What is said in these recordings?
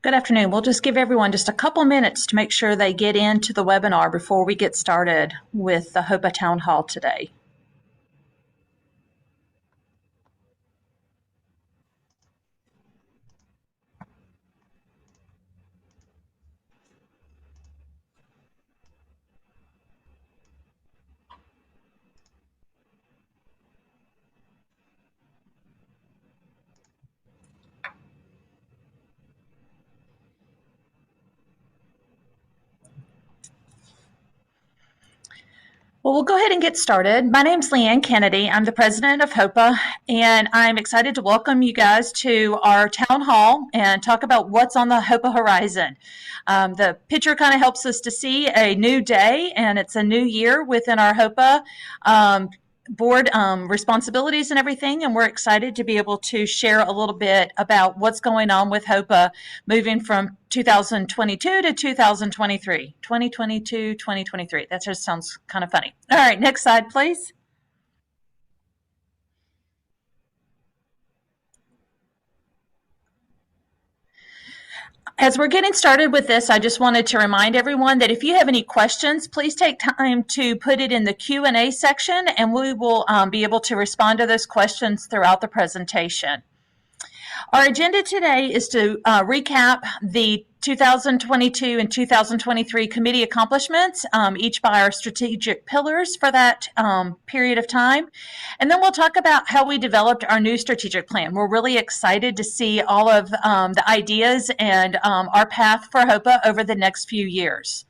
Good afternoon. We'll just give everyone just a couple minutes to make sure they get into the webinar before we get started with the HOPA Town Hall today. Well, we'll go ahead and get started. My name is LeAnne Kennedy. I'm the president of HOPA, and I'm excited to welcome you guys to our town hall and talk about what's on the HOPA horizon. The picture kind of helps us to see a new day, and it's a new year within our HOPA board responsibilities and everything, and we're excited to be able to share a little bit about what's going on with HOPA moving from 2022 to 2023. 2022, 2023. That just sounds kind of funny. All right, next slide, please. As we're getting started with this, I just wanted to remind everyone that if you have any questions, please take time to put it in the Q&A section, and we will be able to respond to those questions throughout the presentation. Our agenda today is to recap the 2022 and 2023 committee accomplishments, each by our strategic pillars for that period of time. And then we'll talk about how we developed our new strategic plan. We're really excited to see all of the ideas and our path for HOPA over the next few years.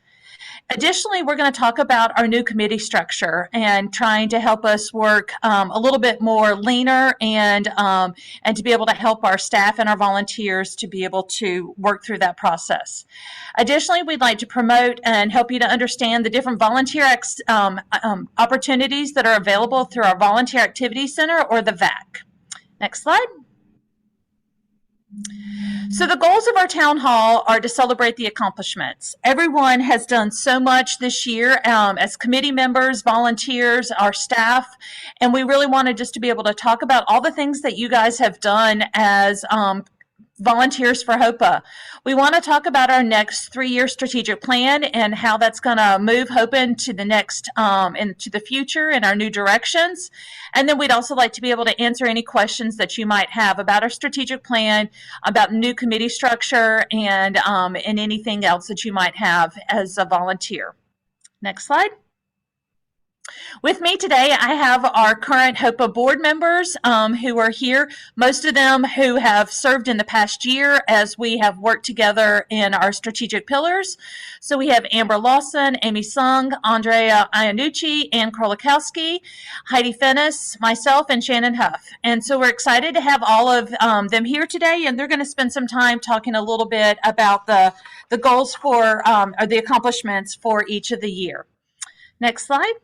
Additionally, we're going to talk about our new committee structure and trying to help us work a little bit more leaner and to be able to help our staff and our volunteers to be able to work through that process. Additionally, we'd like to promote and help you to understand the different volunteer opportunities that are available through our Volunteer Activity Center or the VAC. Next slide. So the goals of our town hall are to celebrate the accomplishments. Everyone has done so much this year as committee members, volunteers, our staff, and we really wanted just to be able to talk about all the things that you guys have done as volunteers for HOPA. We want to talk about our next 3-year strategic plan and how that's going to move HOPA into the next into the future and our new directions. And then we'd also like to be able to answer any questions that you might have about our strategic plan, about new committee structure, and anything else that you might have as a volunteer. Next slide. With me today, I have our current HOPA board members who are here, most of them who have served in the past year as we have worked together in our strategic pillars. So we have Lawson, Amy Seung, Andrea, Iannucci, and Krolikowski, Heidi, myself, and Shannon, Hough. And so we're excited to have all of them here today, and they're going to spend some time talking a little bit about the goals for or the accomplishments for each of the year. Next slide.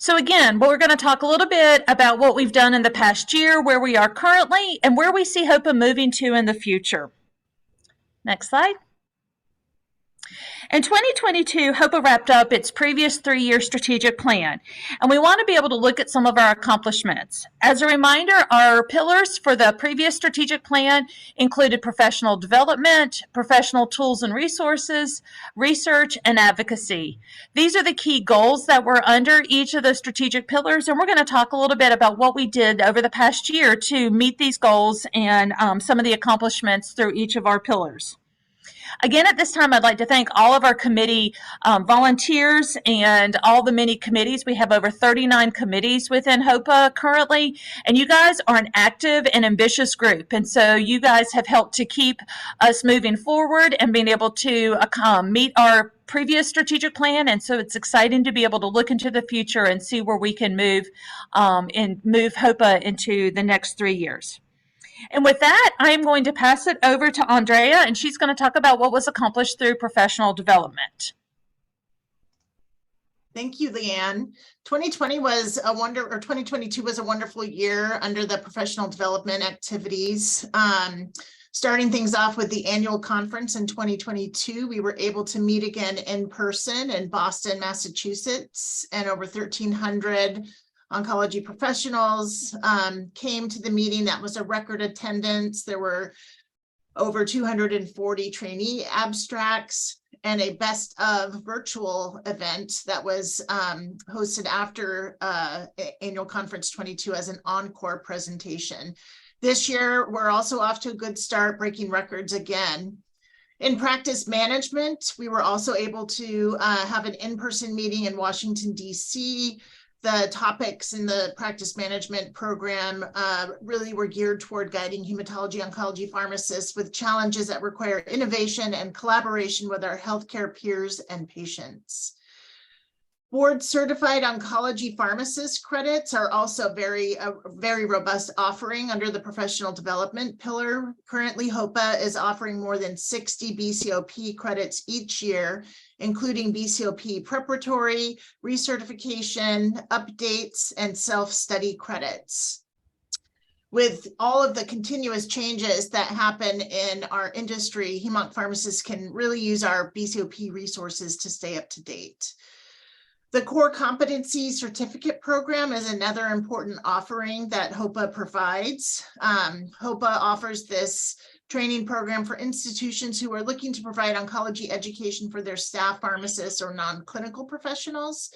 So again, we're going to talk a little bit about what we've done in the past year, where we are currently, and where we see HOPA moving to in the future. Next slide. In 2022, HOPA wrapped up its previous 3-year strategic plan, and we want to be able to look at some of our accomplishments. As a reminder, our pillars for the previous strategic plan included professional development, professional tools and resources, research, and advocacy. These are the key goals that were under each of those strategic pillars, and we're going to talk a little bit about what we did over the past year to meet these goals and some of the accomplishments through each of our pillars. Again, at this time, I'd like to thank all of our committee volunteers and all the many committees. We have over 39 committees within HOPA currently, and you guys are an active and ambitious group. And so you guys have helped to keep us moving forward and being able to meet our previous strategic plan. And so it's exciting to be able to look into the future and see where we can move HOPA into the next 3 years. And with that, I am going to pass it over to Andrea, and she's going to talk about what was accomplished through professional development. Thank you, LeAnne. 2022 was a wonderful year under the professional development activities. Starting things off with the annual conference in 2022, we were able to meet again in person in Boston, Massachusetts, and over 1,300 oncology professionals came to the meeting. That was a record attendance. There were over 240 trainee abstracts, and a best of virtual event that was hosted after Annual Conference 22 as an encore presentation. This year, we're also off to a good start, breaking records again. In practice management, we were also able to have an in-person meeting in Washington, D.C. The topics in the practice management program really were geared toward guiding hematology oncology pharmacists with challenges that require innovation and collaboration with our healthcare peers and patients. Board certified oncology pharmacist credits are also a very robust offering under the professional development pillar. Currently, HOPA is offering more than 60 BCOP credits each year, including BCOP preparatory, recertification, updates, and self-study credits. With all of the continuous changes that happen in our industry, hemonc pharmacists can really use our BCOP resources to stay up to date. The Core Competency Certificate Program is another important offering that HOPA provides. HOPA offers this training program for institutions who are looking to provide oncology education for their staff pharmacists or non-clinical professionals.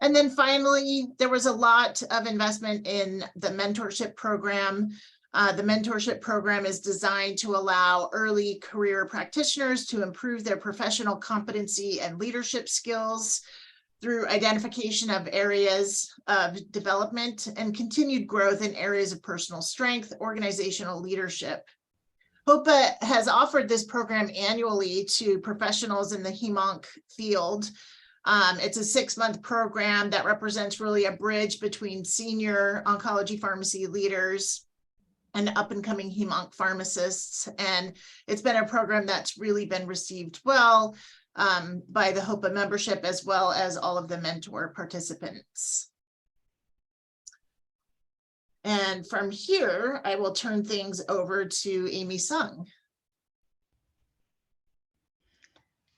And then finally, there was a lot of investment in the mentorship program. The mentorship program is designed to allow early career practitioners to improve their professional competency and leadership skills through identification of areas of development and continued growth in areas of personal strength, organizational leadership. HOPA has offered this program annually to professionals in the hemonc field. It's a 6-month program that represents really a bridge between senior oncology pharmacy leaders and up-and-coming hemonc pharmacists. And it's been a program that's really been received well by the HOPA membership, as well as all of the mentor participants. And from here, I will turn things over to Amy Seung.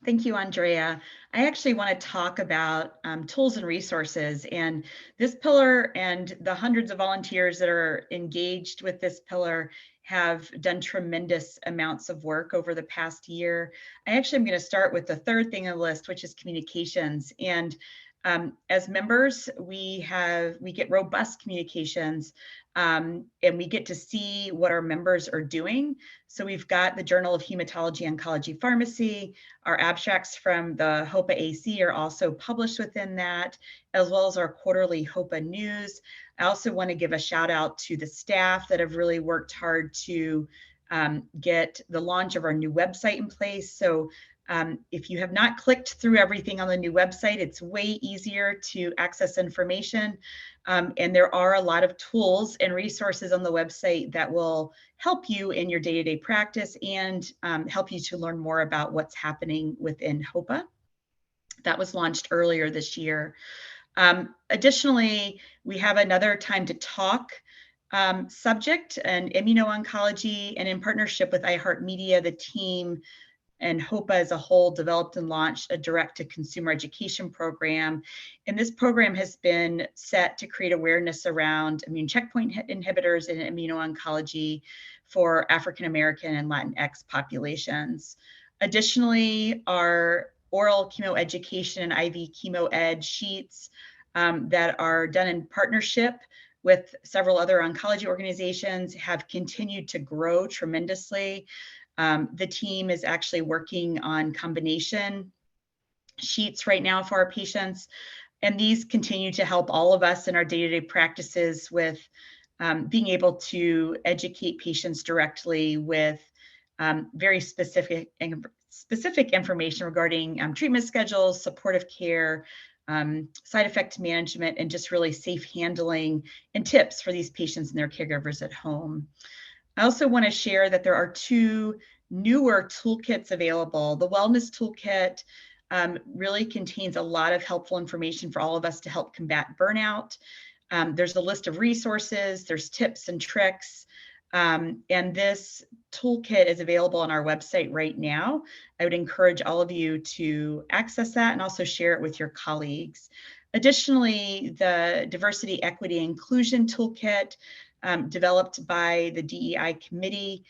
Thank you, Andrea. I actually want to talk about tools and resources, and this pillar and the hundreds of volunteers that are engaged with this pillar have done tremendous amounts of work over the past year. I actually am going to start with the third thing on the list, which is communications. And as members, we get robust communications, and we get to see what our members are doing. So we've got the Journal of Hematology Oncology Pharmacy. Our abstracts from the HOPA AC are also published within that, as well as our quarterly HOPA news. I also want to give a shout out to the staff that have really worked hard to get the launch of our new website in place. So if you have not clicked through everything on the new website, it's way easier to access information. And there are a lot of tools and resources on the website that will help you in your day-to-day practice and help you to learn more about what's happening within HOPA. That was launched earlier this year. Additionally, we have another Time to Talk subject, and immuno-oncology, and in partnership with iHeartMedia, the team and HOPA as a whole developed and launched a direct-to-consumer education program. And this program has been set to create awareness around immune checkpoint inhibitors and immuno-oncology for African-American and Latinx populations. Additionally, our oral chemo education and IV chemo ed sheets that are done in partnership with several other oncology organizations have continued to grow tremendously. The team is actually working on combination sheets right now for our patients, and these continue to help all of us in our day-to-day practices with being able to educate patients directly with very specific information regarding treatment schedules, supportive care, side effect management, and just really safe handling and tips for these patients and their caregivers at home. I also want to share that there are 2 newer toolkits available. The Wellness Toolkit really contains a lot of helpful information for all of us to help combat burnout. There's a list of resources, there's tips and tricks, and this toolkit is available on our website right now. I would encourage all of you to access that and also share it with your colleagues. Additionally, the Diversity, Equity, and Inclusion Toolkit developed by the DEI committee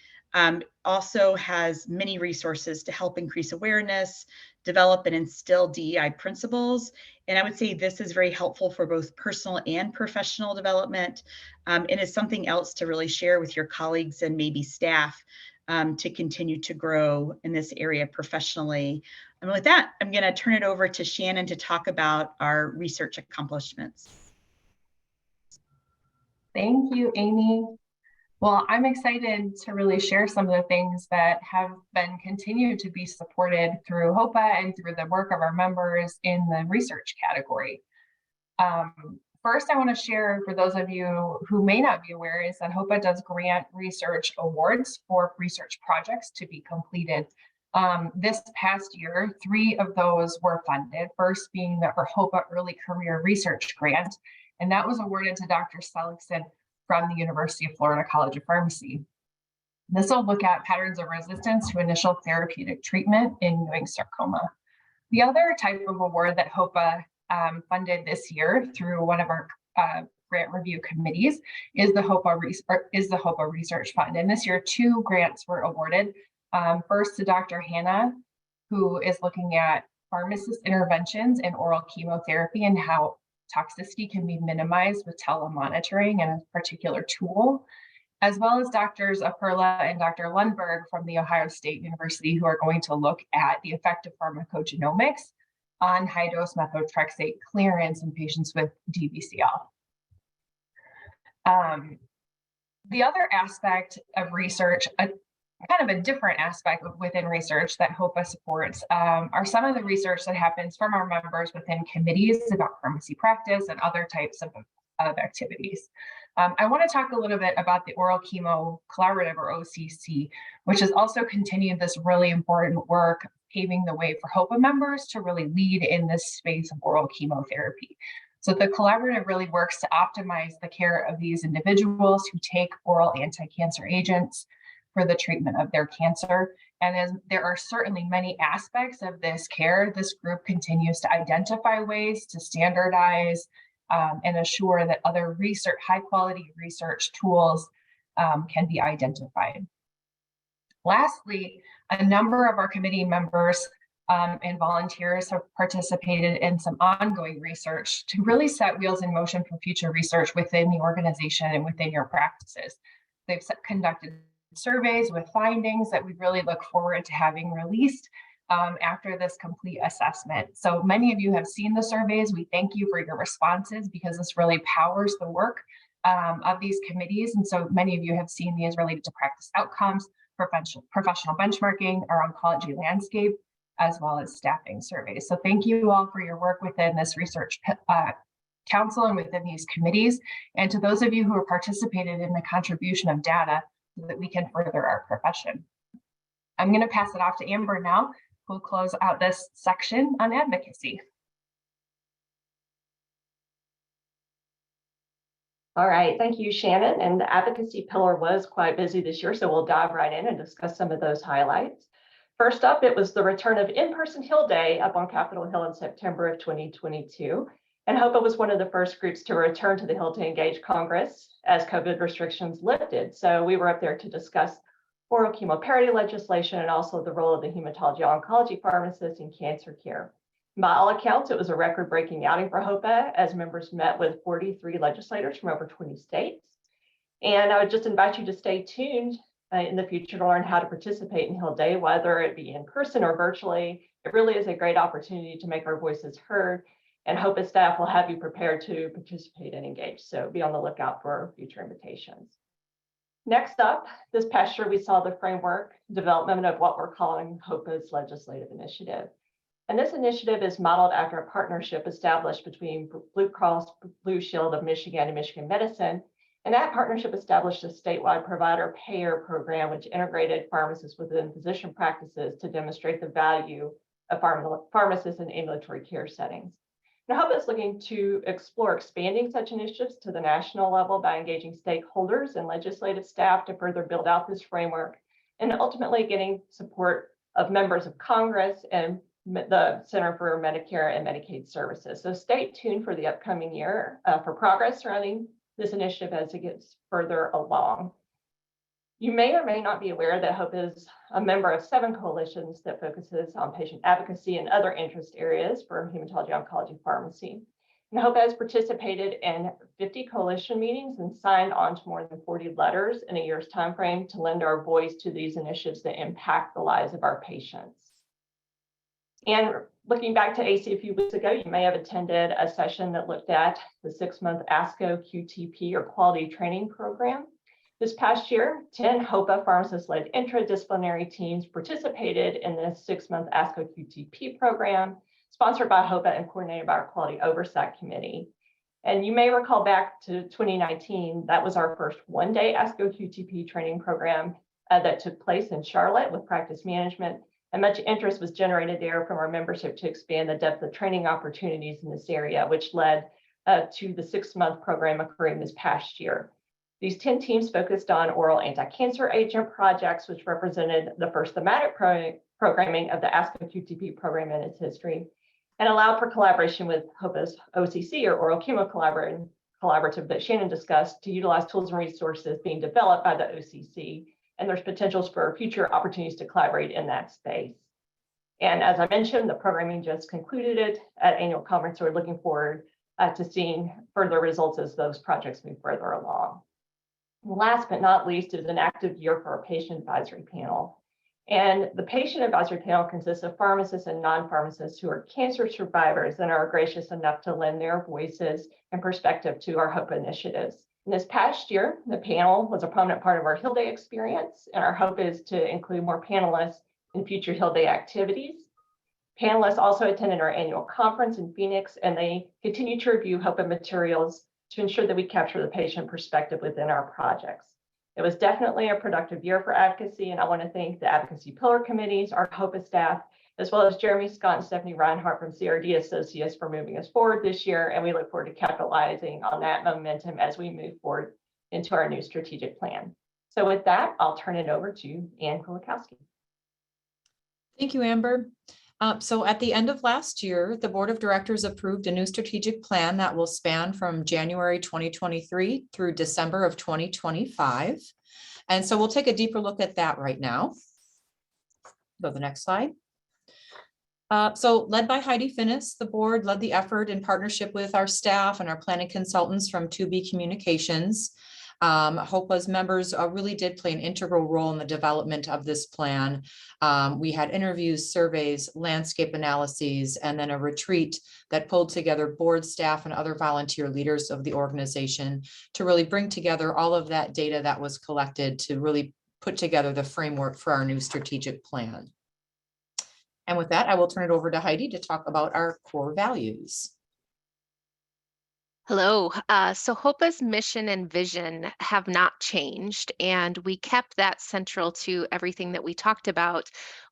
Also has many resources to help increase awareness, develop and instill DEI principles. And I would say this is very helpful for both personal and professional development, and is something else to really share with your colleagues and maybe staff to continue to grow in this area professionally. And with that, I'm going to turn it over to Shannon to talk about our research accomplishments. Thank you, Amy. Well, I'm excited to really share some of the things that have been continued to be supported through HOPA and through the work of our members in the research category. First, I want to share, for those of you who may not be aware, is that HOPA does grant research awards for research projects to be completed. This past year, 3 of those were funded, first being the HOPA Early Career Research Grant, and that was awarded to Dr. Seligson from the University of Florida College of Pharmacy. This will look at patterns of resistance to initial therapeutic treatment in Ewing sarcoma. The other type of award that HOPA funded this year through one of our grant review committees is the HOPA Research Fund. And this year, 2 grants were awarded. First to Dr. Hannah, who is looking at pharmacist interventions in oral chemotherapy and how toxicity can be minimized with telemonitoring and a particular tool, as well as Drs. Aperla and Dr. Lundberg from the Ohio State University, who are going to look at the effect of pharmacogenomics on high-dose methotrexate clearance in patients with DVCL. The other aspect of research, kind of a different aspect within research that HOPA supports, are some of the research that happens from our members within committees about pharmacy practice and other types of activities. I want to talk a little bit about the Oral Chemo Collaborative, or OCC, which has also continued this really important work, paving the way for HOPA members to really lead in this space of oral chemotherapy. So the collaborative really works to optimize the care of these individuals who take oral anti-cancer agents for the treatment of their cancer. And as there are certainly many aspects of this care, this group continues to identify ways to standardize and assure that other research, high quality research tools can be identified. Lastly, a number of our committee members and volunteers have participated in some ongoing research to really set wheels in motion for future research within the organization and within your practices. They've conducted surveys with findings that we really look forward to having released after this complete assessment. So many of you have seen the surveys. We thank you for your responses because this really powers the work of these committees. And so many of you have seen these related to practice outcomes, professional benchmarking, our oncology landscape, as well as staffing surveys. So thank you all for your work within this research council and within these committees. And to those of you who have participated in the contribution of data so that we can further our profession. I'm going to pass it off to Amber now, who will close out this section on advocacy. All right, thank you, Shannon. And the advocacy pillar was quite busy this year, so we'll dive right in and discuss some of those highlights. First up, it was the return of in-person Hill Day up on Capitol Hill in September of 2022. And HOPA was one of the first groups to return to the Hill to engage Congress as COVID restrictions lifted. So we were up there to discuss oral chemo parity legislation and also the role of the hematology oncology pharmacist in cancer care. By all accounts, it was a record-breaking outing for HOPA as members met with 43 legislators from over 20 states. And I would just invite you to stay tuned in the future to learn how to participate in Hill Day, whether it be in person or virtually. It really is a great opportunity to make our voices heard, and HOPA staff will have you prepared to participate and engage. So be on the lookout for future invitations. Next up, this past year, we saw the framework development of what we're calling HOPA's legislative initiative. And this initiative is modeled after a partnership established between Blue Cross Blue Shield of Michigan and Michigan Medicine. And that partnership established a statewide provider payer program, which integrated pharmacists within physician practices to demonstrate the value of pharmacists in ambulatory care settings. Now, HOPA is looking to explore expanding such initiatives to the national level by engaging stakeholders and legislative staff to further build out this framework, and ultimately getting support of members of Congress and the Center for Medicare and Medicaid Services. So stay tuned for the upcoming year for progress surrounding this initiative as it gets further along. You may or may not be aware that HOPA is a member of 7 coalitions that focuses on patient advocacy and other interest areas for hematology oncology pharmacy. And HOPA has participated in 50 coalition meetings and signed on to more than 40 letters in a year's time frame to lend our voice to these initiatives that impact the lives of our patients. And looking back to AC a few weeks ago, you may have attended a session that looked at the 6-month ASCO QTP or quality training program. This past year, 10 HOPA pharmacist-led interdisciplinary teams participated in this 6-month ASCO QTP program, sponsored by HOPA and coordinated by our Quality Oversight Committee. And you may recall back to 2019, that was our first one-day ASCO QTP training program that took place in Charlotte with practice management. And much interest was generated there from our membership to expand the depth of training opportunities in this area, which led to the 6-month program occurring this past year. These 10 teams focused on oral anti-cancer agent projects, which represented the first thematic programming of the ASCO QTP program in its history, and allowed for collaboration with HOPA's OCC or Oral Chemo Collaborative that Shannon discussed to utilize tools and resources being developed by the OCC. And there's potentials for future opportunities to collaborate in that space. And as I mentioned, the programming just concluded it at annual conference. So we're looking forward to seeing further results as those projects move further along. Last but not least is an active year for our patient advisory panel. And the patient advisory panel consists of pharmacists and non-pharmacists who are cancer survivors and are gracious enough to lend their voices and perspective to our HOPA initiatives. And this past year, the panel was a prominent part of our Hill Day experience, and our hope is to include more panelists in future Hill Day activities. Panelists also attended our annual conference in Phoenix, and they continue to review HOPA materials to ensure that we capture the patient perspective within our projects. It was definitely a productive year for advocacy, and I want to thank the advocacy pillar committees, our HOPA staff, as well as Jeremy Scott and Stephanie Reinhardt from CRD Associates for moving us forward this year. And we look forward to capitalizing on that momentum as we move forward into our new strategic plan. So with that, I'll turn it over to LeAnne Krolikowski. Thank you, Amber. So at the end of last year, the Board of Directors approved a new strategic plan that will span from January 2023 through December of 2025. And so we'll take a deeper look at that right now. Go to the next slide. So led by Heidi Finnis, the board led the effort in partnership with our staff and our planning consultants from 2B Communications. HOPA's members really did play an integral role in the development of this plan. We had interviews, surveys, landscape analyses, and then a retreat that pulled together board staff and other volunteer leaders of the organization to really bring together all of that data that was collected to really put together the framework for our new strategic plan. And with that, I will turn it over to Heidi to talk about our core values. Hello. So HOPA's mission and vision have not changed, and we kept that central to everything that we talked about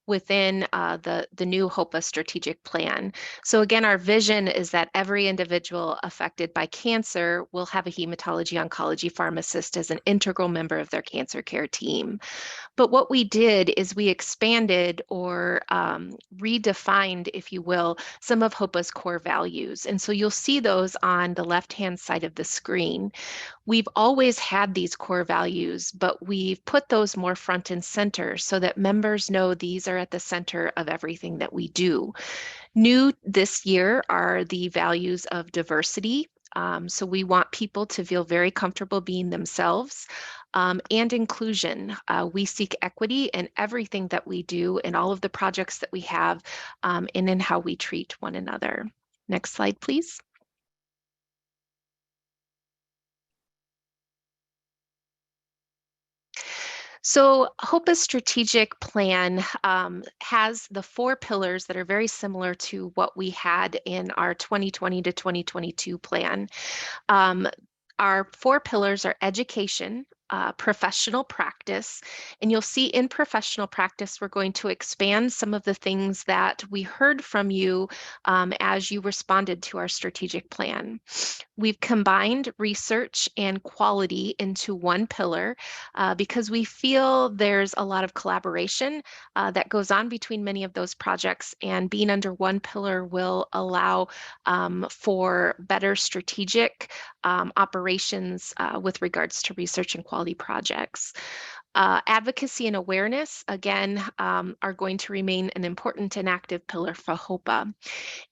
within the new HOPA strategic plan. So again, our vision is that every individual affected by cancer will have a hematology oncology pharmacist as an integral member of their cancer care team. But what we did is we expanded or redefined, if you will, some of HOPA's core values. And so you'll see those on the left-hand side of the screen. We've always had these core values, but we've put those more front and center so that members know these are at the center of everything that we do. New this year are the values of diversity. So we want people to feel very comfortable being themselves, and inclusion. We seek equity in everything that we do, in all of the projects that we have, and in how we treat one another. Next slide, please. So HOPA's strategic plan has the 4 pillars that are very similar to what we had in our 2020 to 2022 plan. Our 4 pillars are education, professional practice, and you'll see in professional practice, we're going to expand some of the things that we heard from you as you responded to our strategic plan. We've combined research and quality into one pillar because we feel there's a lot of collaboration that goes on between many of those projects, and being under one pillar will allow for better strategic operations with regards to research and quality projects. Advocacy and awareness, again, are going to remain an important and active pillar for HOPA.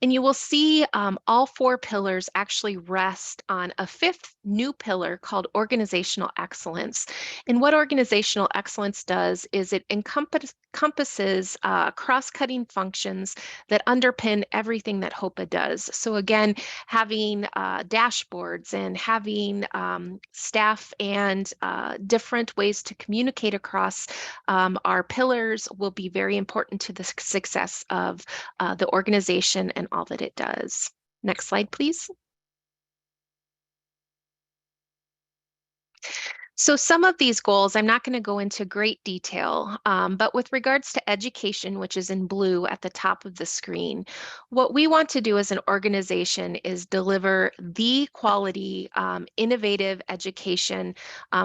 And you will see all 4 pillars actually rest on a 5th new pillar called organizational excellence. And what organizational excellence does is it encompasses cross-cutting functions that underpin everything that HOPA does. So again, having dashboards and having staff and different ways to communicate across our pillars will be very important to the success of the organization and all that it does. Next slide, please. So some of these goals, I'm not going to go into great detail, but with regards to education, which is in blue at the top of the screen, what we want to do as an organization is deliver the quality, innovative education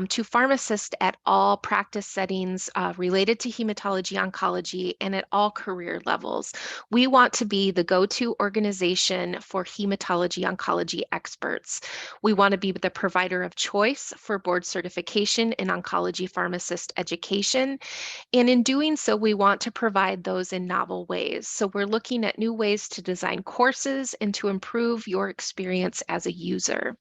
to pharmacists at all practice settings related to hematology oncology and at all career levels. We want to be the go-to organization for hematology oncology experts. We want to be the provider of choice for board certification in oncology pharmacist education. And in doing so, we want to provide those in novel ways. So we're looking at new ways to design courses and to improve your experience as a user.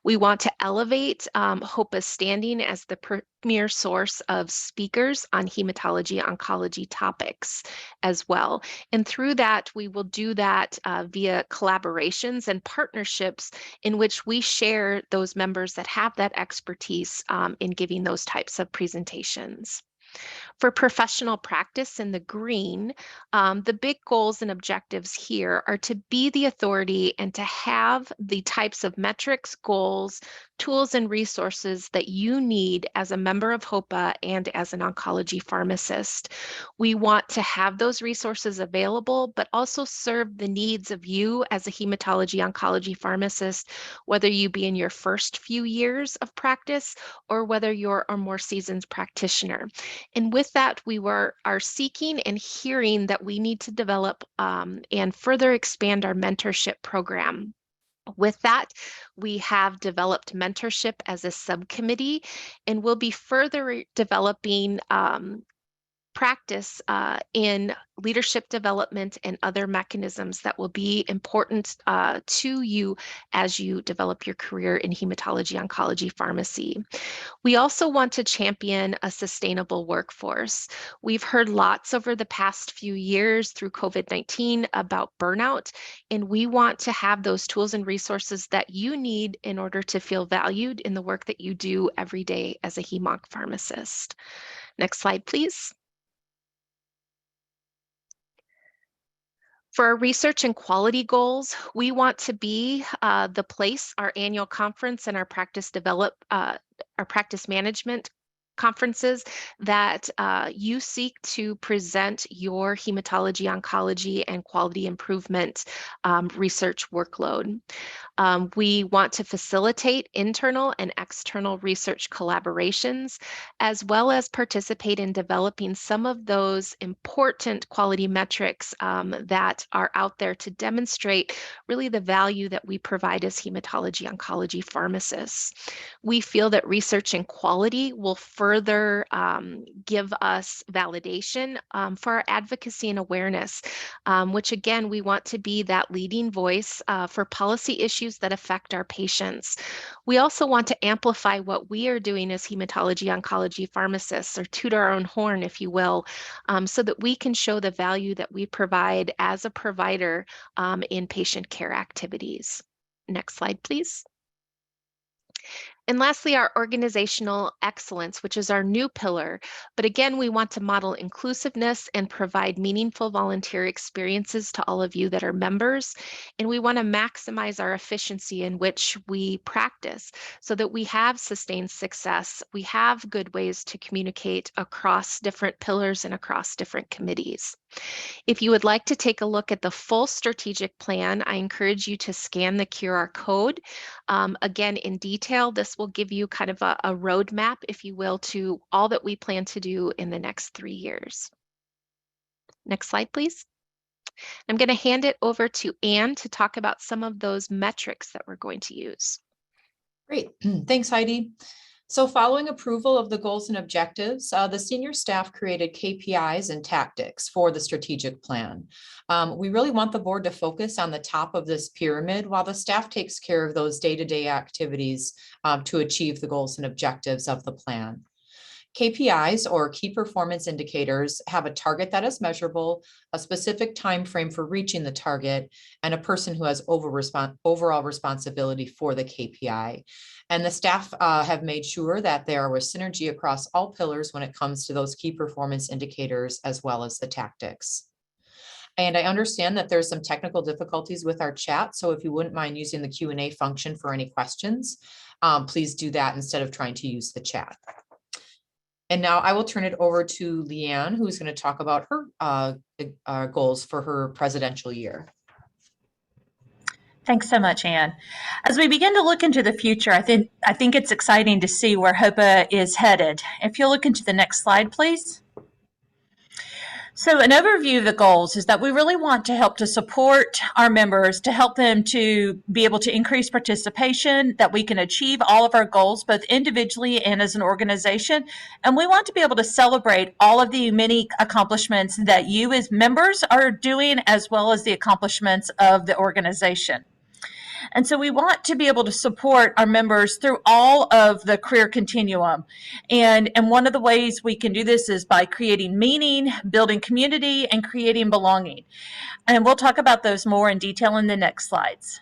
We want to elevate HOPA's standing as the premier source of speakers on hematology oncology topics as well. And through that, we will do that via collaborations and partnerships in which we share those members that have that expertise in giving those types of presentations. For professional practice in the green, the big goals and objectives here are to be the authority and to have the types of metrics, goals, tools, and resources that you need as a member of HOPA and as an oncology pharmacist. We want to have those resources available, but also serve the needs of you as a hematology oncology pharmacist, whether you be in your first few years of practice or whether you're a more seasoned practitioner. And with that, we are seeking and hearing that we need to develop and further expand our mentorship program. With that, we have developed mentorship as a subcommittee, and we'll be further developing practice in leadership development and other mechanisms that will be important to you as you develop your career in hematology oncology pharmacy. We also want to champion a sustainable workforce. We've heard lots over the past few years through COVID-19 about burnout, and we want to have those tools and resources that you need in order to feel valued in the work that you do every day as a hemonc pharmacist. Next slide, please. For our research and quality goals, we want to be the place, our annual conference and our practice management conferences that you seek to present your hematology, oncology, and quality improvement research workload. We want to facilitate internal and external research collaborations, as well as participate in developing some of those important quality metrics that are out there to demonstrate really the value that we provide as hematology oncology pharmacists. We feel that research and quality will further give us validation for our advocacy and awareness, which again, we want to be that leading voice for policy issues that affect our patients. We also want to amplify what we are doing as hematology oncology pharmacists, or toot our own horn, if you will, so that we can show the value that we provide as a provider in patient care activities. Next slide, please. And lastly, our organizational excellence, which is our new pillar. But again, we want to model inclusiveness and provide meaningful volunteer experiences to all of you that are members. And we want to maximize our efficiency in which we practice so that we have sustained success. We have good ways to communicate across different pillars and across different committees. If you would like to take a look at the full strategic plan, I encourage you to scan the QR code. Again, in detail, this will give you kind of a roadmap, if you will, to all that we plan to do in the next 3 years. Next slide, please. I'm going to hand it over to Anne to talk about some of those metrics that we're going to use. Great. Thanks, Heidi. So following approval of the goals and objectives, the senior staff created KPIs and tactics for the strategic plan. We really want the board to focus on the top of this pyramid while the staff takes care of those day-to-day activities to achieve the goals and objectives of the plan. KPIs, or key performance indicators, have a target that is measurable, a specific time frame for reaching the target, and a person who has overall responsibility for the KPI. And the staff have made sure that there was synergy across all pillars when it comes to those key performance indicators as well as the tactics. And I understand that there's some technical difficulties with our chat, so if you wouldn't mind using the Q&A function for any questions, please do that instead of trying to use the chat. And now I will turn it over to LeAnne, who's going to talk about her goals for her presidential year. Thanks so much, Anne. As we begin to look into the future, I think it's exciting to see where HOPA is headed. If you'll look into the next slide, please. So an overview of the goals is that we really want to help to support our members, to help them to be able to increase participation, that we can achieve all of our goals, both individually and as an organization. And we want to be able to celebrate all of the many accomplishments that you as members are doing, as well as the accomplishments of the organization. And so we want to be able to support our members through all of the career continuum. And one of the ways we can do this is by creating meaning, building community, and creating belonging. And we'll talk about those more in detail in the next slides.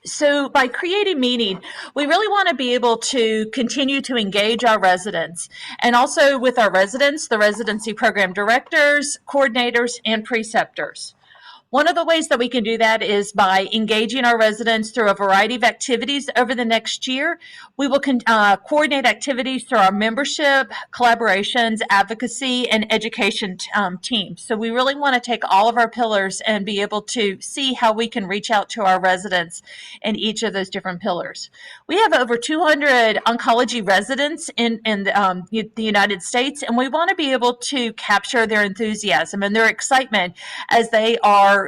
So by creating meaning, we really want to be able to continue to engage our residents, and also with our residents, the residency program directors, coordinators, and preceptors. One of the ways that we can do that is by engaging our residents through a variety of activities over the next year. We will coordinate activities through our membership, collaborations, advocacy, and education teams. So we really want to take all of our pillars and be able to see how we can reach out to our residents in each of those different pillars. We have over 200 oncology residents in the United States, and we want to be able to capture their enthusiasm and their excitement as they are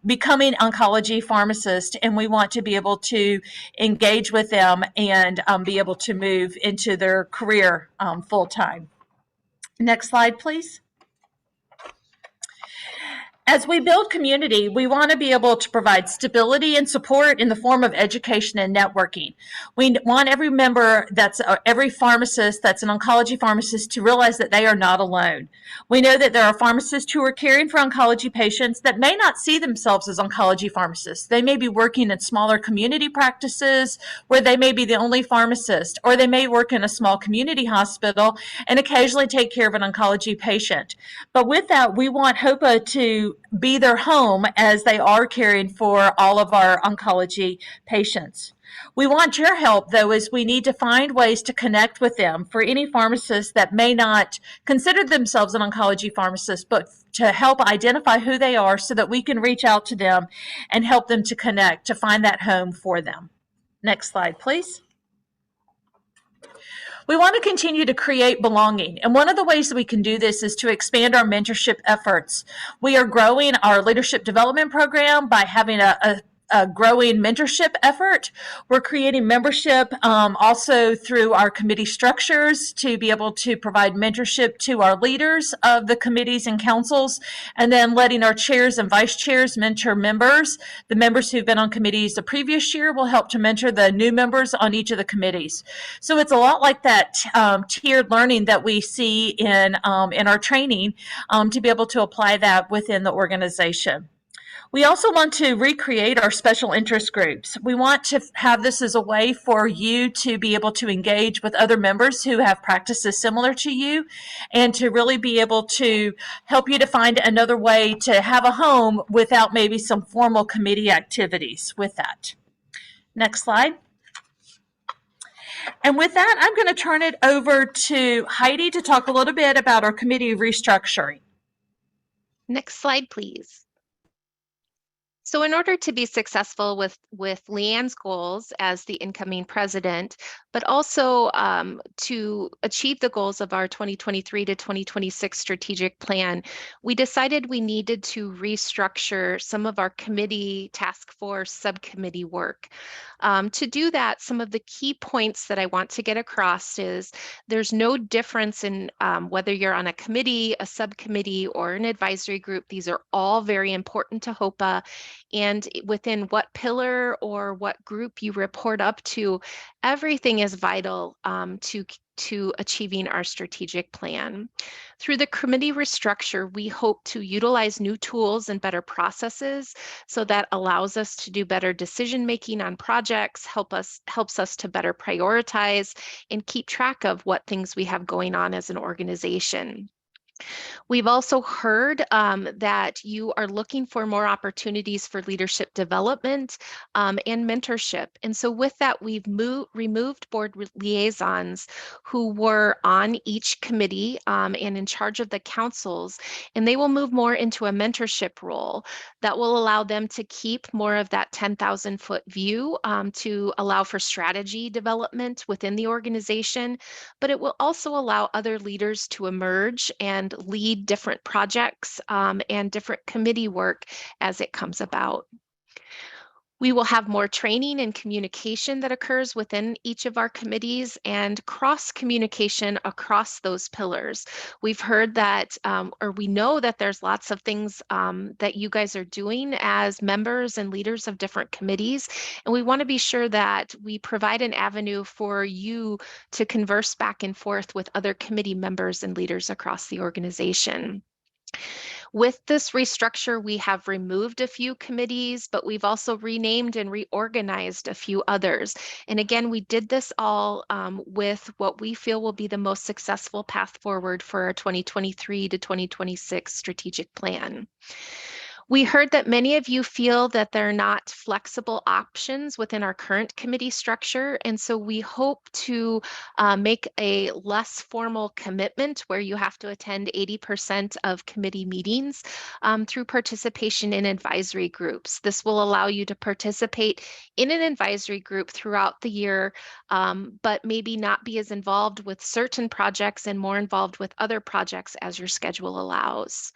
becoming oncology pharmacists, and we want to be able to engage with them and be able to move into their career full-time. Next slide, please. As we build community, we want to be able to provide stability and support in the form of education and networking. We want every member, every pharmacist that's an oncology pharmacist, to realize that they are not alone. We know that there are pharmacists who are caring for oncology patients that may not see themselves as oncology pharmacists. They may be working in smaller community practices where they may be the only pharmacist, or they may work in a small community hospital and occasionally take care of an oncology patient. But with that, we want HOPA to be their home as they are caring for all of our oncology patients. We want your help, though, as we need to find ways to connect with them for any pharmacists that may not consider themselves an oncology pharmacist, but to help identify who they are so that we can reach out to them and help them to connect, to find that home for them. Next slide, please. We want to continue to create belonging. And one of the ways that we can do this is to expand our mentorship efforts. We are growing our leadership development program by having a growing mentorship effort. We're creating membership also through our committee structures to be able to provide mentorship to our leaders of the committees and councils, and then letting our chairs and vice chairs mentor members. The members who've been on committees the previous year will help to mentor the new members on each of the committees. So it's a lot like that tiered learning that we see in our training to be able to apply that within the organization. We also want to recreate our special interest groups. We want to have this as a way for you to be able to engage with other members who have practices similar to you, and to really be able to help you to find another way to have a home without maybe some formal committee activities with that. Next slide. And with that, I'm going to turn it over to Heidi to talk a little bit about our committee restructuring. Next slide, please. So in order to be successful with LeAnne's goals as the incoming president, but also to achieve the goals of our 2023 to 2026 strategic plan, we decided we needed to restructure some of our committee, task force, subcommittee work. To do that, some of the key points that I want to get across is there's no difference in whether you're on a committee, a subcommittee, or an advisory group. These are all very important to HOPA. And within what pillar or what group you report up to, everything is vital to achieving our strategic plan. Through the committee restructure, we hope to utilize new tools and better processes so that allows us to do better decision making on projects, helps us to better prioritize and keep track of what things we have going on as an organization. We've also heard that you are looking for more opportunities for leadership development and mentorship. And so with that, we've removed board liaisons who were on each committee and in charge of the councils, and they will move more into a mentorship role that will allow them to keep more of that 10,000-foot view to allow for strategy development within the organization, but it will also allow other leaders to emerge and lead different projects and different committee work as it comes about. We will have more training and communication that occurs within each of our committees and cross communication across those pillars. We've heard that, or we know that there's lots of things that you guys are doing as members and leaders of different committees. And we want to be sure that we provide an avenue for you to converse back and forth with other committee members and leaders across the organization. With this restructure, we have removed a few committees, but we've also renamed and reorganized a few others. And again, we did this all with what we feel will be the most successful path forward for our 2023 to 2026 strategic plan. We heard that many of you feel that there are not flexible options within our current committee structure. And so we hope to make a less formal commitment where you have to attend 80% of committee meetings through participation in advisory groups. This will allow you to participate in an advisory group throughout the year, but maybe not be as involved with certain projects and more involved with other projects as your schedule allows.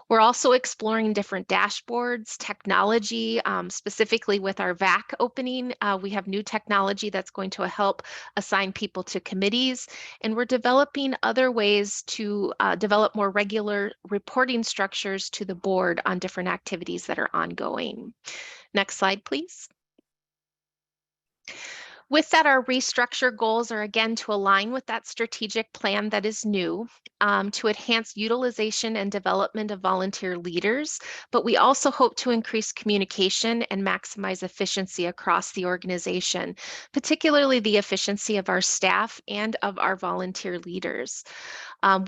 We're also exploring different dashboards, technology, specifically with our VAC opening. We have new technology that's going to help assign people to committees, and we're developing other ways to develop more regular reporting structures to the board on different activities that are ongoing. Next slide, please. With that, our restructure goals are again to align with that strategic plan that is new, to enhance utilization and development of volunteer leaders, but we also hope to increase communication and maximize efficiency across the organization, particularly the efficiency of our staff and of our volunteer leaders.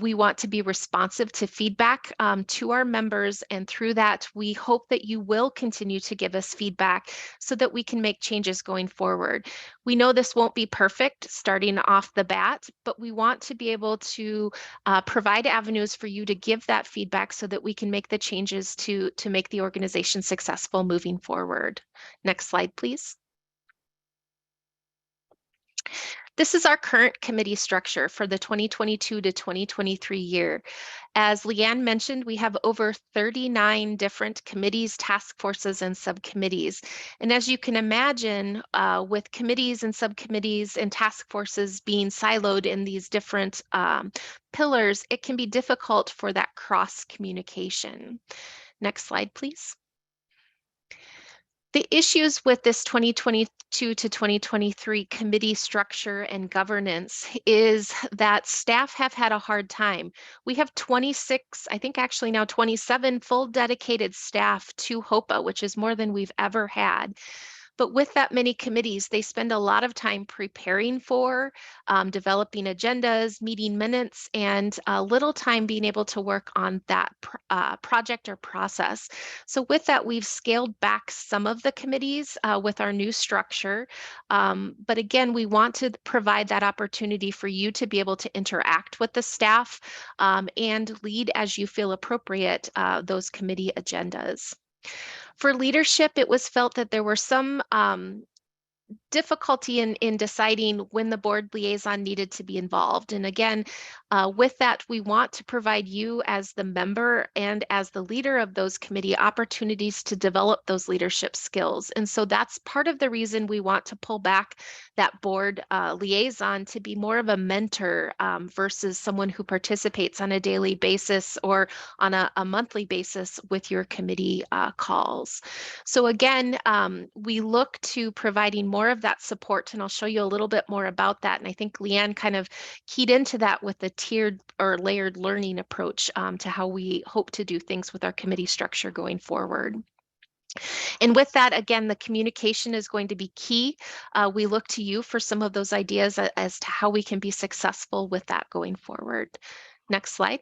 We want to be responsive to feedback to our members, and through that, we hope that you will continue to give us feedback so that we can make changes going forward. We know this won't be perfect starting off the bat, but we want to be able to provide avenues for you to give that feedback so that we can make the changes to make the organization successful moving forward. Next slide, please. This is our current committee structure for the 2022 to 2023 year. As LeAnne mentioned, we have over 39 different committees, task forces, and subcommittees. And as you can imagine, with committees and subcommittees and task forces being siloed in these different pillars, it can be difficult for that cross communication. Next slide, please. The issues with this 2022 to 2023 committee structure and governance is that staff have had a hard time. We have 26, I think actually now 27 full dedicated staff to HOPA, which is more than we've ever had. But with that many committees, they spend a lot of time preparing for, developing agendas, meeting minutes, and little time being able to work on that project or process. So with that, we've scaled back some of the committees with our new structure. But again, we want to provide that opportunity for you to be able to interact with the staff and lead as you feel appropriate those committee agendas. For leadership, it was felt that there were some difficulty in deciding when the board liaison needed to be involved. And again, with that, we want to provide you as the member and as the leader of those committee opportunities to develop those leadership skills. And so that's part of the reason we want to pull back that board liaison to be more of a mentor versus someone who participates on a daily basis or on a monthly basis with your committee calls. So again, we look to providing more of that support, and I'll show you a little bit more about that. And I think LeAnne kind of keyed into that with the tiered or layered learning approach to how we hope to do things with our committee structure going forward. And with that, again, the communication is going to be key. We look to you for some of those ideas as to how we can be successful with that going forward. Next slide.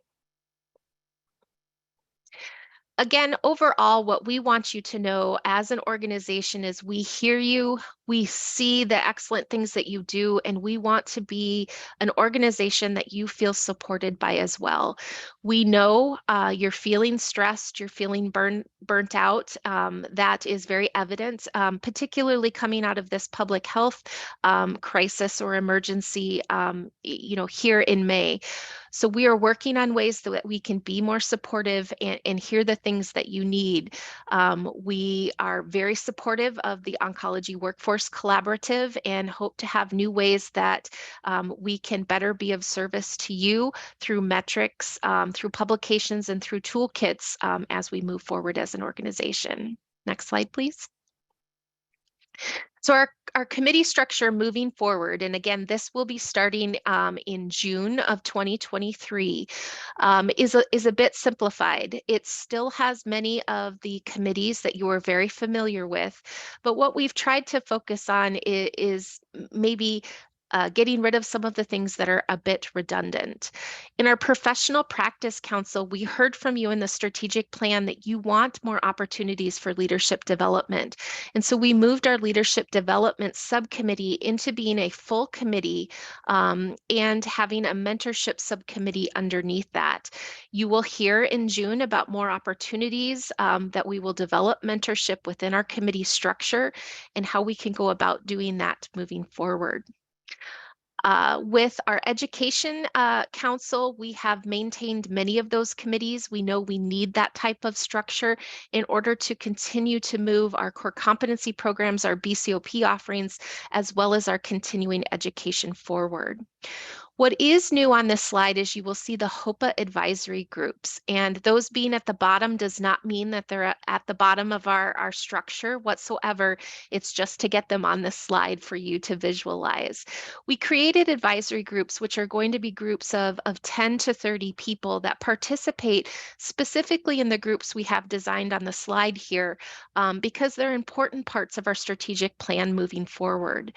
Again, overall, what we want you to know as an organization is we hear you, we see the excellent things that you do, and we want to be an organization that you feel supported by as well. We know you're feeling stressed, you're feeling burnt out. That is very evident, particularly coming out of this public health crisis or emergency, here in May. So we are working on ways that we can be more supportive and hear the things that you need. We are very supportive of the Oncology Workforce Collaborative and hope to have new ways that we can better be of service to you through metrics, through publications, and through toolkits as we move forward as an organization. Next slide, please. So our committee structure moving forward, and again, this will be starting in June of 2023, is a bit simplified. It still has many of the committees that you are very familiar with, but what we've tried to focus on is maybe getting rid of some of the things that are a bit redundant. In our Professional Practice Council, we heard from you in the strategic plan that you want more opportunities for leadership development. And so we moved our leadership development subcommittee into being a full committee and having a mentorship subcommittee underneath that. You will hear in June about more opportunities that we will develop mentorship within our committee structure and how we can go about doing that moving forward. With our Education Council, we have maintained many of those committees. We know we need that type of structure in order to continue to move our core competency programs, our BCOP offerings, as well as our continuing education forward. What is new on this slide is you will see the HOPA advisory groups, and those being at the bottom does not mean that they're at the bottom of our structure whatsoever. It's just to get them on this slide for you to visualize. We created advisory groups, which are going to be groups of 10 to 30 people that participate specifically in the groups we have designed on the slide here because they're important parts of our strategic plan moving forward.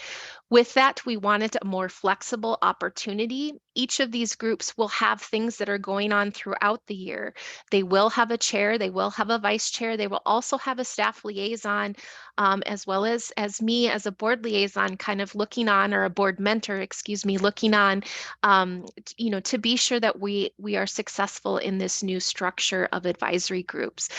With that, we wanted a more flexible opportunity. Each of these groups will have things that are going on throughout the year. They will have a chair, they will have a vice chair, they will also have a staff liaison, as well as me as a board liaison kind of looking on, or a board mentor, excuse me, looking on, to be sure that we are successful in this new structure of advisory groups.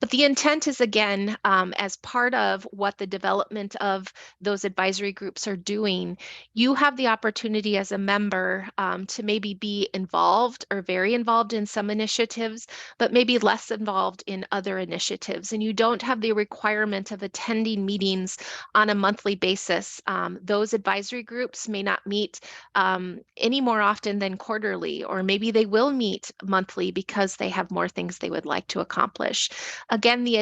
But the intent is, again, as part of what the development of those advisory groups are doing, you have the opportunity as a member to maybe be involved or very involved in some initiatives, but maybe less involved in other initiatives. And you don't have the requirement of attending meetings on a monthly basis. Those advisory groups may not meet any more often than quarterly, or maybe they will meet monthly because they have more things they would like to accomplish. Again, the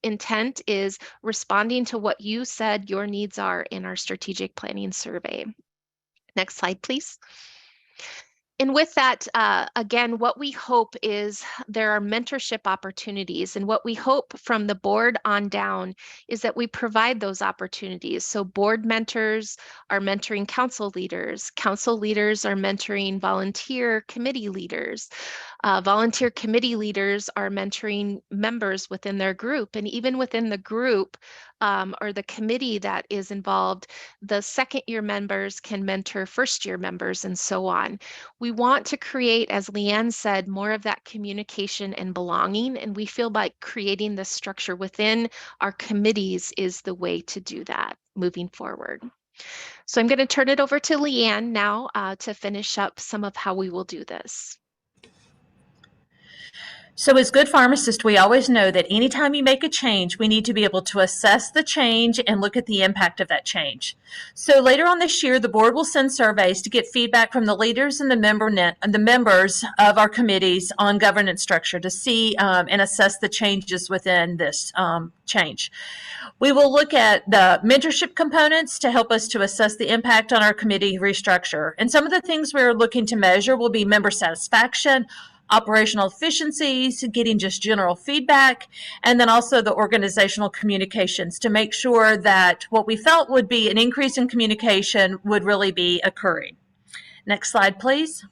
intent is responding to what you said your needs are in our strategic planning survey. Next slide, please. And with that, again, what we hope is there are mentorship opportunities, and what we hope from the board on down is that we provide those opportunities. So board mentors are mentoring council leaders are mentoring volunteer committee leaders. Volunteer committee leaders are mentoring members within their group, and even within the group or the committee that is involved, the second year members can mentor first year members and so on. We want to create, as LeAnne said, more of that communication and belonging, and we feel like creating this structure within our committees is the way to do that moving forward. So I'm going to turn it over to LeAnne now to finish up some of how we will do this. So as good pharmacists, we always know that anytime you make a change, we need to be able to assess the change and look at the impact of that change. So later on this year, the board will send surveys to get feedback from the leaders and the members of our committees on governance structure to see and assess the changes within this change. We will look at the mentorship components to help us to assess the impact on our committee restructure. And some of the things we're looking to measure will be member satisfaction, operational efficiencies, getting just general feedback, and then also the organizational communications to make sure that what we felt would be an increase in communication would really be occurring. Next slide, please.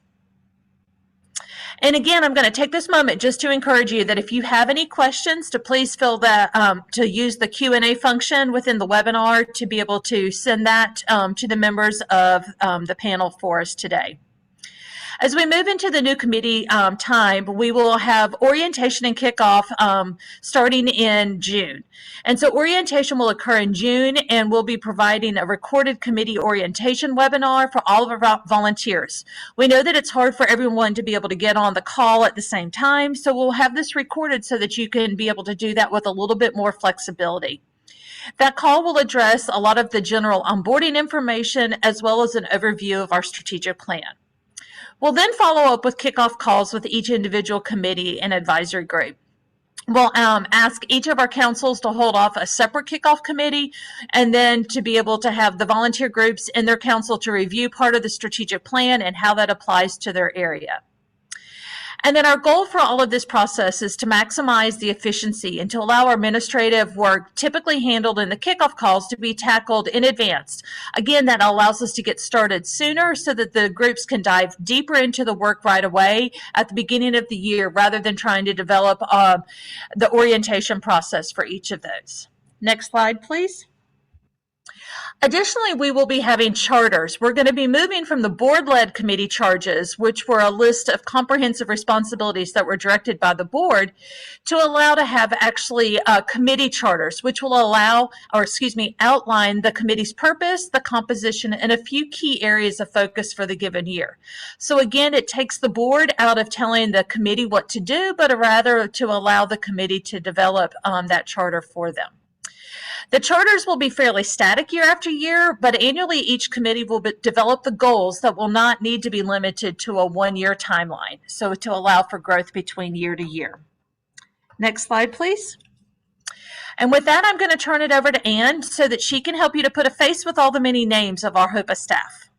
And again, I'm going to take this moment just to encourage you that if you have any questions, to please fill that, to use the Q&A function within the webinar to be able to send that to the members of the panel for us today. As we move into the new committee time, we will have orientation and kickoff starting in June. And so orientation will occur in June, and we'll be providing a recorded committee orientation webinar for all of our volunteers. We know that it's hard for everyone to be able to get on the call at the same time, so we'll have this recorded so that you can be able to do that with a little bit more flexibility. That call will address a lot of the general onboarding information as well as an overview of our strategic plan. We'll then follow up with kickoff calls with each individual committee and advisory group. We'll ask each of our councils to hold off a separate kickoff committee and then to be able to have the volunteer groups in their council to review part of the strategic plan and how that applies to their area. And then our goal for all of this process is to maximize the efficiency and to allow our administrative work typically handled in the kickoff calls to be tackled in advance. Again, that allows us to get started sooner so that the groups can dive deeper into the work right away at the beginning of the year rather than trying to develop the orientation process for each of those. Next slide, please. Additionally, we will be having charters. We're going to be moving from the board-led committee charges, which were a list of comprehensive responsibilities that were directed by the board, to allow to have actually committee charters, which will outline the committee's purpose, the composition, and a few key areas of focus for the given year. So again, it takes the board out of telling the committee what to do, but rather to allow the committee to develop that charter for them. The charters will be fairly static year after year, but annually each committee will develop the goals that will not need to be limited to a one-year timeline, so to allow for growth between year to year. Next slide, please. And with that, I'm going to turn it over to Anne so that she can help you to put a face with all the many names of our HOPA staff.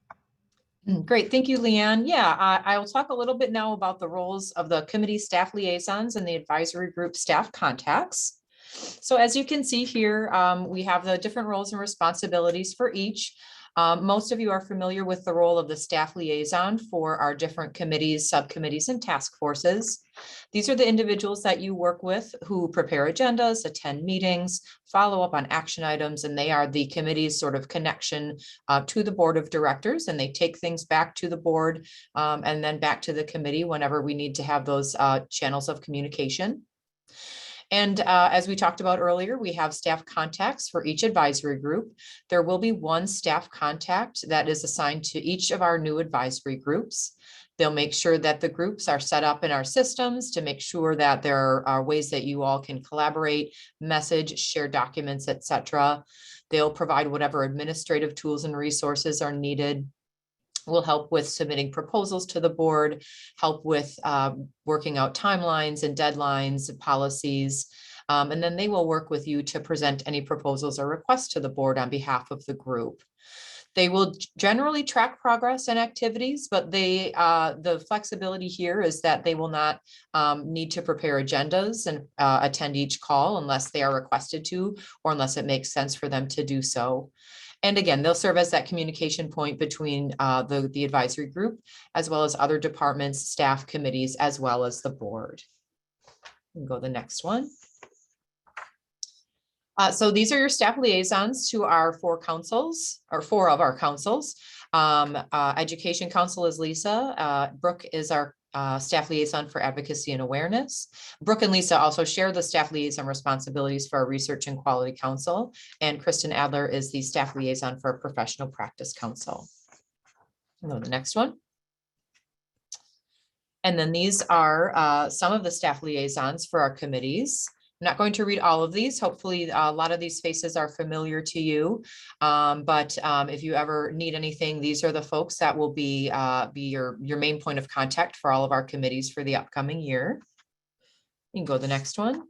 Great. Thank you, LeAnne. Yeah, I will talk a little bit now about the roles of the committee staff liaisons and the advisory group staff contacts. So as you can see here, we have the different roles and responsibilities for each. Most of you are familiar with the role of the staff liaison for our different committees, subcommittees, and task forces. These are the individuals that you work with who prepare agendas, attend meetings, follow up on action items, and they are the committee's sort of connection to the board of directors, and they take things back to the board and then back to the committee whenever we need to have those channels of communication. And as we talked about earlier, we have staff contacts for each advisory group. There will be one staff contact that is assigned to each of our new advisory groups. They'll make sure that the groups are set up in our systems to make sure that there are ways that you all can collaborate, message, share documents, etc. They'll provide whatever administrative tools and resources are needed. Will help with submitting proposals to the board, help with working out timelines and deadlines, policies, and then they will work with you to present any proposals or requests to the board on behalf of the group. They will generally track progress and activities, but the flexibility here is that they will not need to prepare agendas and attend each call unless they are requested to, or unless it makes sense for them to do so. And again, they'll serve as that communication point between the advisory group, as well as other departments, staff, committees, as well as the board. We'll go to the next one. So these are your staff liaisons to our four of our councils. Education Council is Lisa. Brooke is our staff liaison for advocacy and awareness. Brooke and Lisa also share the staff liaison responsibilities for our Research and Quality Council. And Kristen Adler is the staff liaison for Professional Practice Council. And then the next one. And then these are some of the staff liaisons for our committees. I'm not going to read all of these. Hopefully, a lot of these faces are familiar to you. But if you ever need anything, these are the folks that will be your main point of contact for all of our committees for the upcoming year. You can go to the next one.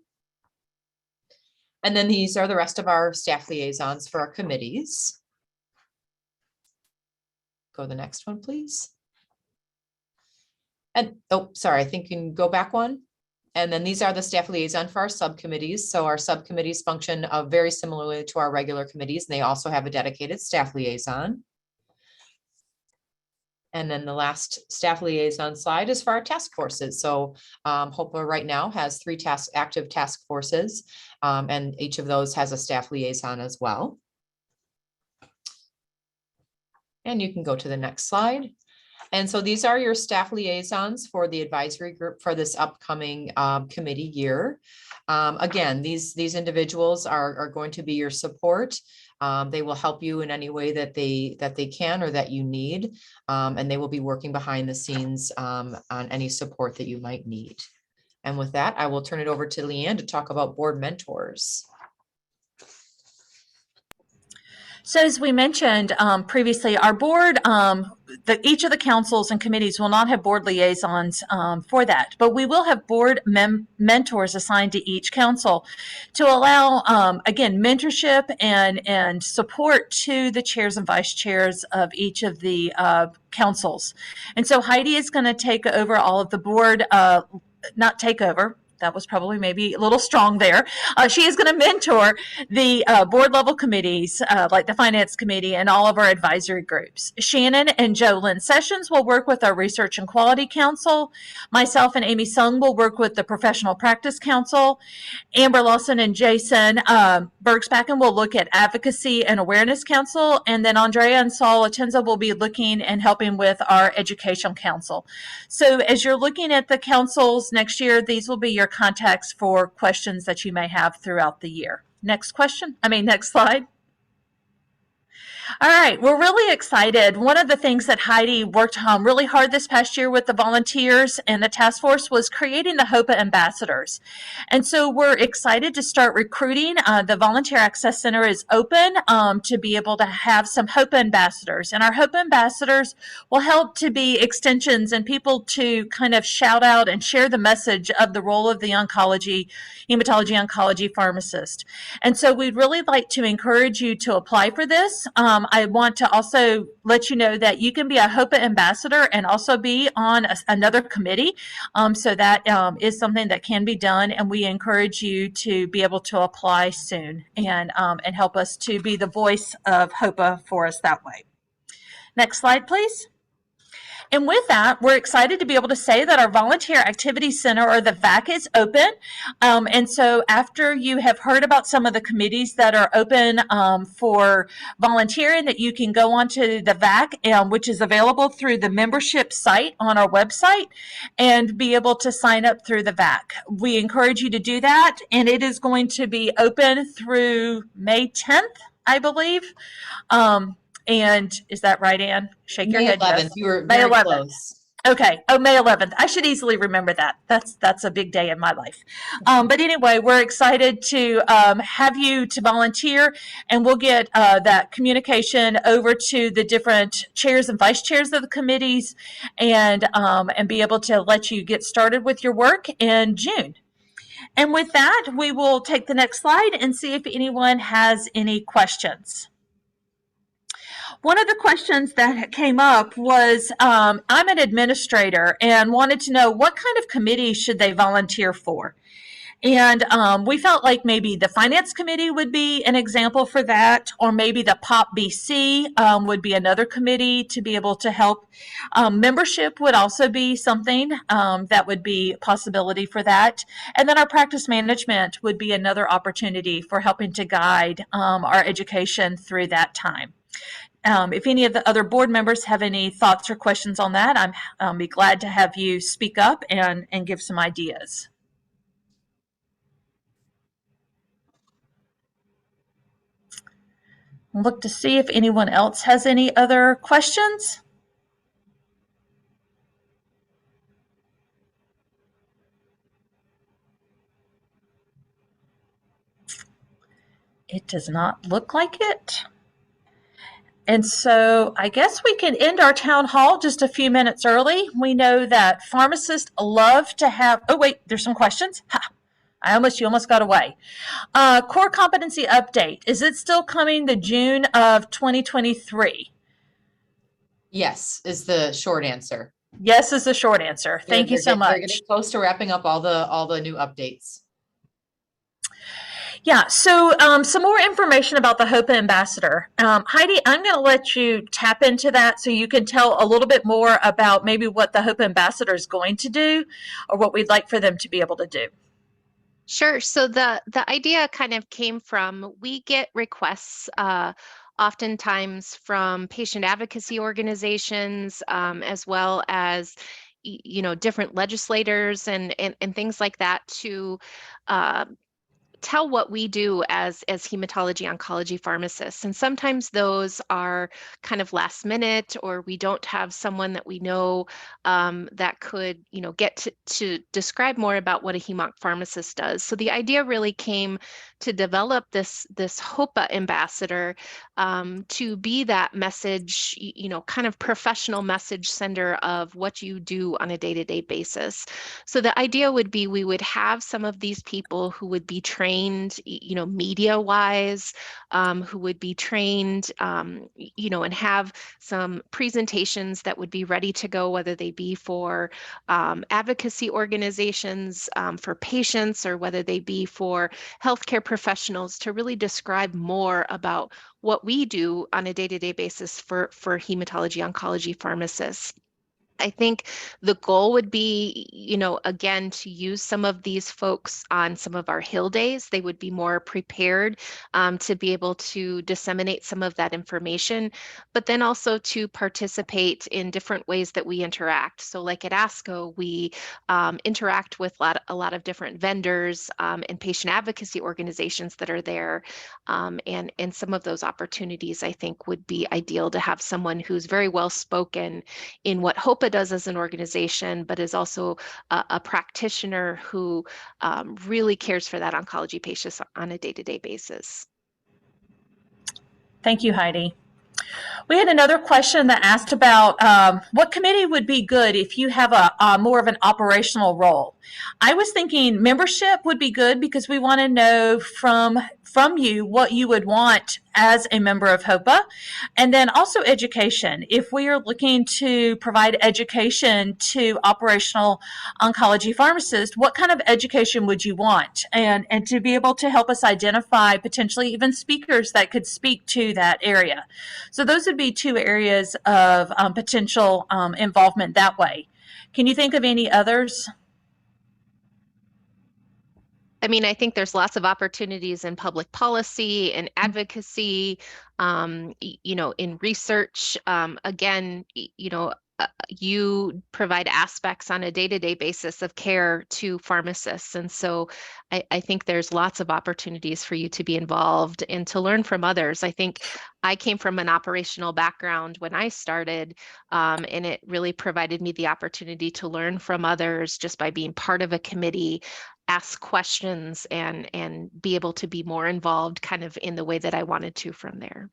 And then these are the rest of our staff liaisons for our committees. Go to the next one, please. And, oh, sorry, I think you can go back one. And then these are the staff liaison for our subcommittees. So our subcommittees function very similarly to our regular committees. And they also have a dedicated staff liaison. And then the last staff liaison slide is for our task forces. So HOPA right now has 3 active task forces, and each of those has a staff liaison as well. And you can go to the next slide. And so these are your staff liaisons for the advisory group for this upcoming committee year. Again, these individuals are going to be your support. They will help you in any way that they can or that you need. And they will be working behind the scenes on any support that you might need. And with that, I will turn it over to LeAnne to talk about board mentors. So as we mentioned previously, our board, each of the councils and committees will not have board liaisons for that, but we will have board mentors assigned to each council to allow, again, mentorship and support to the chairs and vice chairs of each of the councils. And so Heidi is going to take over all of the board, not take over. That was probably maybe a little strong there. She is going to mentor the board level committees, like the finance committee and all of our advisory groups. Shannon and Jolynn Sessions will work with our Research and Quality Council. Myself and Amy Seung will work with the Professional Practice Council. Amber Lawson and Jason Bergsbacken will look at Advocacy and Awareness Council. And then Andrea and Saul Atenza will be looking and helping with our Education Council. So as you're looking at the councils next year, these will be your contacts for questions that you may have throughout the year. Next slide. All right, we're really excited. One of the things that Heidi worked on really hard this past year with the volunteers and the task force was creating the HOPA ambassadors. And so we're excited to start recruiting. The Volunteer Access Center is open to be able to have some HOPA ambassadors. And our HOPA ambassadors will help to be extensions and people to kind of shout out and share the message of the role of the hematology oncology pharmacist. And so we'd really like to encourage you to apply for this. I want to also let you know that you can be a HOPA ambassador and also be on another committee. So that is something that can be done, and we encourage you to be able to apply soon and help us to be the voice of HOPA for us that way. Next slide, please. And with that, we're excited to be able to say that our Volunteer Activity Center, or the VAC, is open. And so after you have heard about some of the committees that are open for volunteering, that you can go onto the VAC, which is available through the membership site on our website, and be able to sign up through the VAC. We encourage you to do that, and it is going to be open through May 10th, I believe. And is that right, Anne? Shake your May head. 11th. Yes. You were May very 11th. close. Okay. Oh, May 11th. I should easily remember that. That's a big day in my life. But anyway, we're excited to have you to volunteer, and we'll get that communication over to the different chairs and vice chairs of the committees, and be able to let you get started with your work in June. And with that, we will take the next slide and see if anyone has any questions. One of the questions that came up was, I'm an administrator and wanted to know what kind of committee should they volunteer for? And we felt like maybe the finance committee would be an example for that, or maybe the POP BC would be another committee to be able to help. Membership would also be something that would be a possibility for that. And then our practice management would be another opportunity for helping to guide our education through that time. If any of the other board members have any thoughts or questions on that, I'll be glad to have you speak up and give some ideas. Look to see if anyone else has any other questions. It does not look like it. And so I guess we can end our town hall just a few minutes early. We know that pharmacists love to have, oh wait, there's some questions. Ha, you almost got away. Core competency update. Is it still coming the June of 2023? Yes, is the short answer. Yes is the short answer. Thank you so much. They're getting close to wrapping up all the new updates. Yeah, so some more information about the HOPA ambassador. Heidi, I'm going to let you tap into that so you can tell a little bit more about maybe what the HOPA ambassador is going to do or what we'd like for them to be able to do. Sure. So the idea kind of came from, we get requests oftentimes from patient advocacy organizations, as well as different legislators and things like that to tell what we do as hematology oncology pharmacists. And sometimes those are kind of last minute, or we don't have someone that we know that could, get to describe more about what a hemonc pharmacist does. So the idea really came to develop this HOPA ambassador to be that message, kind of professional message sender of what you do on a day-to-day basis. So the idea would be we would have some of these people who would be trained, media-wise, who would be trained, and have some presentations that would be ready to go, whether they be for advocacy organizations, for patients, or whether they be for healthcare professionals, to really describe more about what we do on a day-to-day basis for hematology oncology pharmacists. I think the goal would be, again, to use some of these folks on some of our Hill days. They would be more prepared to be able to disseminate some of that information, but then also to participate in different ways that we interact. So like at ASCO, we interact with a lot of different vendors and patient advocacy organizations that are there. And some of those opportunities, I think, would be ideal to have someone who's very well spoken in what HOPA does as an organization, but is also a practitioner who really cares for that oncology patients on a day-to-day basis. Thank you, Heidi. We had another question that asked about what committee would be good if you have a more of an operational role. I was thinking membership would be good because we want to know from you what you would want as a member of HOPA, and then also education. If we are looking to provide education to operational oncology pharmacists, what kind of education would you want? And to be able to help us identify potentially even speakers that could speak to that area. So those would be two areas of potential involvement that way. Can you think of any others? I mean, I think there's lots of opportunities in public policy and advocacy, in research. Again, you provide aspects on a day-to-day basis of care to pharmacists. And so I think there's lots of opportunities for you to be involved and to learn from others. I think I came from an operational background when I started, and it really provided me the opportunity to learn from others just by being part of a committee, ask questions, and be able to be more involved kind of in the way that I wanted to from there.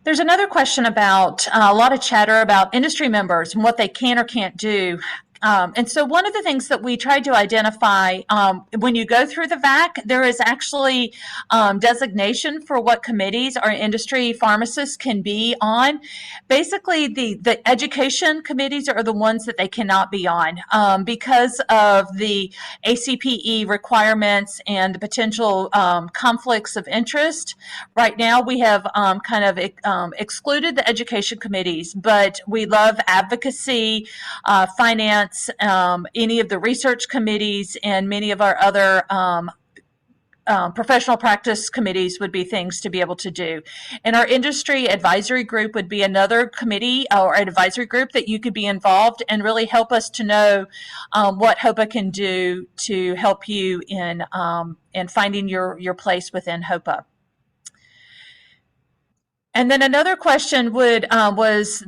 There's another question about a lot of chatter about industry members and what they can or can't do. And so one of the things that we tried to identify when you go through the VAC, there is actually designation for what committees our industry pharmacists can be on. Basically, the education committees are the ones that they cannot be on because of the ACPE requirements and the potential conflicts of interest. Right now, we have kind of excluded the education committees, but we love advocacy, finance, any of the research committees, and many of our other professional practice committees would be things to be able to do. And our industry advisory group would be another committee or an advisory group that you could be involved and really help us to know what HOPA can do to help you in finding your place within HOPA. And then another question was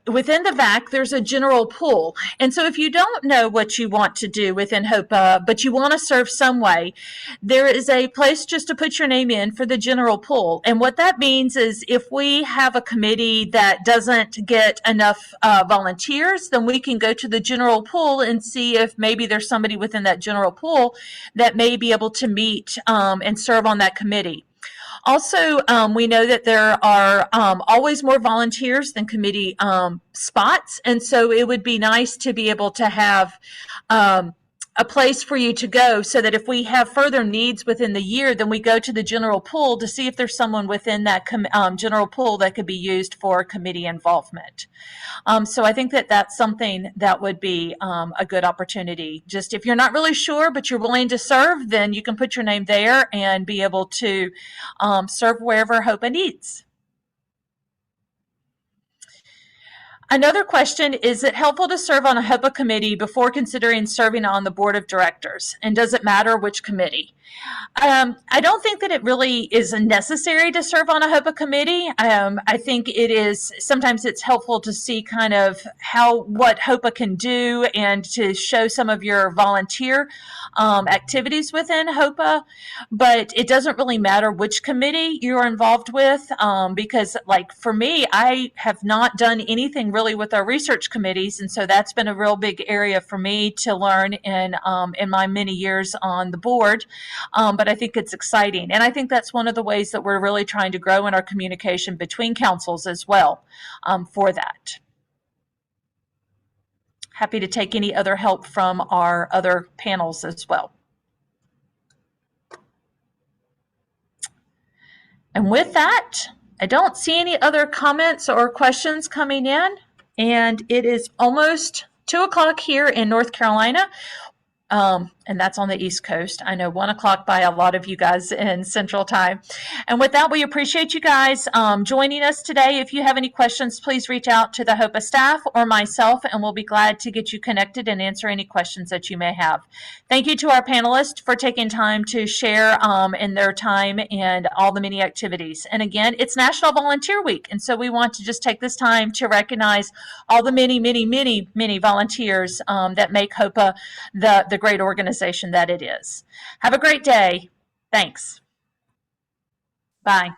within the VAC, there's a general pool. And so if you don't know what you want to do within HOPA, but you want to serve some way, there is a place just to put your name in for the general pool. And what that means is if we have a committee that doesn't get enough volunteers, then we can go to the general pool and see if maybe there's somebody within that general pool that may be able to meet and serve on that committee. Also, we know that there are always more volunteers than committee spots, and so it would be nice to be able to have a place for you to go so that if we have further needs within the year, then we go to the general pool to see if there's someone within that general pool that could be used for committee involvement. So I think that that's something that would be a good opportunity. Just if you're not really sure, but you're willing to serve, then you can put your name there and be able to serve wherever HOPA needs. Another question, is it helpful to serve on a HOPA committee before considering serving on the board of directors? And does it matter which committee? I don't think that it really is necessary to serve on a HOPA committee. I think it is, sometimes it's helpful to see kind of what HOPA can do and to show some of your volunteer activities within HOPA, but it doesn't really matter which committee you're involved with because like for me, I have not done anything really with our research committees, and so that's been a real big area for me to learn in my many years on the board. But I think it's exciting. And I think that's one of the ways that we're really trying to grow in our communication between councils as well for that. Happy to take any other help from our other panels as well. And with that, I don't see any other comments or questions coming in. And it is almost 2 o'clock here in North Carolina. And that's on the East Coast. I know 1 o'clock by a lot of you guys in Central Time. And with that, we appreciate you guys joining us today. If you have any questions, please reach out to the HOPA staff or myself, and we'll be glad to get you connected and answer any questions that you may have. Thank you to our panelists for taking time to share in their time and all the many activities. And again, it's National Volunteer Week, and so we want to just take this time to recognize all the many volunteers that make HOPA the great organization that it is. Have a great day. Thanks. Bye.